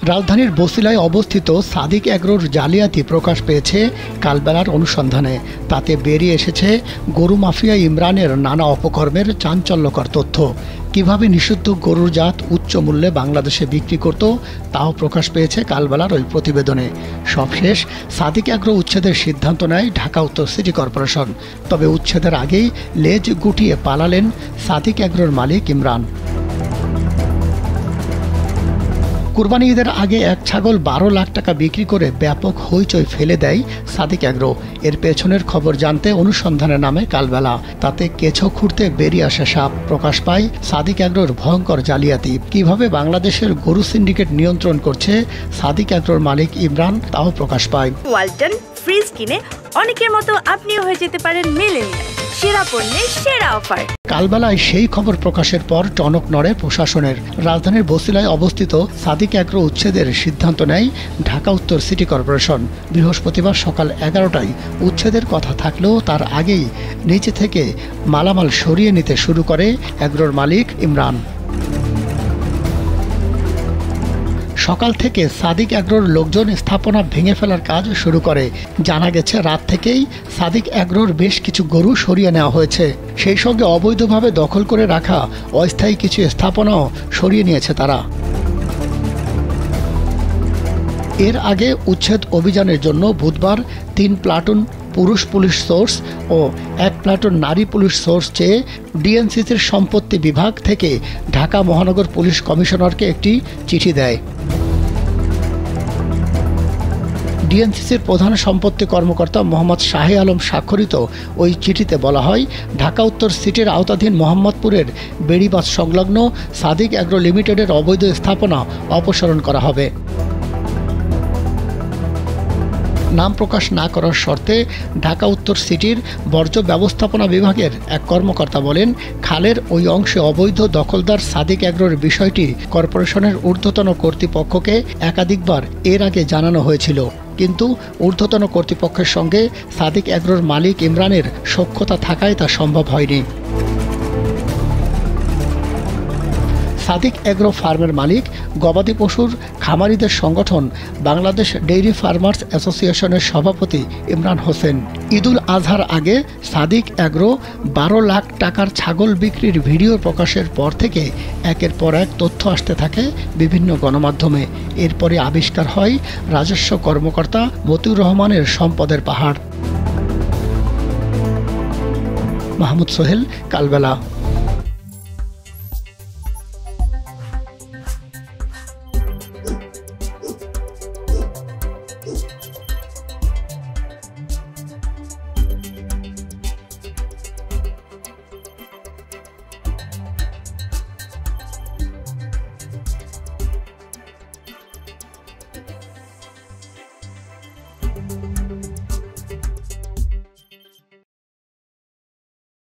রাজধানীর বছিলায় অবস্থিত সাদিক অ্যাগ্রোর জালিয়াতি প্রকাশ পেয়েছে কালবেলার অনুসন্ধানে। তাতে বেরিয়ে এসেছে গরু মাফিয়া ইমরানের নানা অপকর্মের চাঞ্চল্যকর তথ্য। কিভাবে নিষিদ্ধ গরুর জাত উচ্চ মূল্যে বাংলাদেশে বিক্রি করত তাও প্রকাশ পেয়েছে কালবেলার ওই প্রতিবেদনে। সবশেষ সাদিক অ্যাগ্রো উচ্ছেদের সিদ্ধান্ত নেয় ঢাকা উত্তর সিটি কর্পোরেশন। তবে উচ্ছেদের আগেই লেজ গুটিয়ে পালালেন সাদিক অ্যাগ্রোর মালিক ইমরান। কুরবানি ঈদের আগে এক ছাগল 12 লাখ টাকা বিক্রি করে ব্যাপক হইচই ফেলে দেয় সাদিক অ্যাগ্রো। এর পেছনের খবর জানতে অনুসন্ধানে নামে কালবেলা। তাতে কেঁচো খুঁড়তে বেরিয়ে আসা সাপ প্রকাশ পায় সাদিক অ্যাগ্রোর ভয়ঙ্কর জালিয়াতি। কিভাবে বাংলাদেশের গরু সিন্ডিকেট নিয়ন্ত্রণ করছে সাদিক অ্যাগ্রোর মালিক ইমরান তাও প্রকাশ পায়। ওয়ালটন ফ্রিজ কিনে অনেকের মতো আপনিও হয়ে যেতে পারেন মিলেনিয়াল। সেরা পণ্যের সেরা অফার। কালবেলায় সেই খবর প্রকাশের পর টনক নড়ে প্রশাসনের। রাজধানীর বছিলায় অবস্থিত সাদিক অ্যাগ্রো উচ্ছেদের সিদ্ধান্ত নেয় ঢাকা উত্তর সিটি কর্পোরেশন। বৃহস্পতিবার সকাল 11টায় উচ্ছেদের কথা থাকলেও তার আগেই নিচে থেকে মালামাল সরিয়ে নিতে শুরু করে অ্যাগ্রোর মালিক ইমরান। সকাল থেকে সাদিক অ্যাগ্রোর লোকজন স্থাপনা ভেঙে ফেলার কাজ শুরু করে। জানা গেছে রাত থেকেই সাদিক অ্যাগ্রোর বেশ কিছু গরু সরিয়ে নেওয়া হয়েছে। সেই সঙ্গে অবৈধভাবে দখল করে রাখা অস্থায়ী কিছু স্থাপনাও সরিয়ে নিয়েছে তারা। এর আগে উচ্ছেদ অভিযানের জন্য বুধবার 3 প্লাটুন পুরুষ পুলিশ সোর্স ও 1 প্লাটুন নারী পুলিশ সোর্স চেয়ে ডিএনসিসির সম্পত্তি বিভাগ থেকে ঢাকা মহানগর পুলিশ কমিশনারকে একটি চিঠি দেয়। ডিএনসিসির প্রধান সম্পত্তি কর্মকর্তা মোহাম্মদ শাহে আলম স্বাক্ষরিত ওই চিঠিতে বলা হয়, ঢাকা উত্তর সিটির আওতাধীন মোহাম্মদপুরের বেড়িবাঁধ সংলগ্ন সাদিক অ্যাগ্রো লিমিটেডের অবৈধ স্থাপনা অপসারণ করা হবে। নাম প্রকাশ না করার শর্তে ঢাকা উত্তর সিটির বর্জ্য ব্যবস্থাপনা বিভাগের এক কর্মকর্তা বলেন, খালের ওই অংশে অবৈধ দখলদার সাদিক অ্যাগ্রোর বিষয়টি কর্পোরেশনের ঊর্ধ্বতন কর্তৃপক্ষকে একাধিকবার এর আগে জানানো হয়েছিল, কিন্তু ঊর্ধ্বতন কর্তৃপক্ষের সঙ্গে সাদিক অ্যাগ্রোর মালিক ইমরানের সখ্যতা থাকায় তা সম্ভব হয়নি। সাদিক অ্যাগ্রো ফার্মের মালিক গবাদি পশুর খামারিদের সংগঠন বাংলাদেশ ডেইরি ফার্মার্স অ্যাসোসিয়েশনের সভাপতি ইমরান হোসেন। ঈদুল আজহার আগে সাদিক অ্যাগ্রো 12 লাখ টাকার ছাগল বিক্রির ভিডিও প্রকাশের পর থেকে একের পর এক তথ্য আসতে থাকে বিভিন্ন গণমাধ্যমে। এরপরে আবিষ্কার হয় রাজস্ব কর্মকর্তা মতিউর রহমানের সম্পদের পাহাড়। মাহমুদ সোহেল, কালবেলা।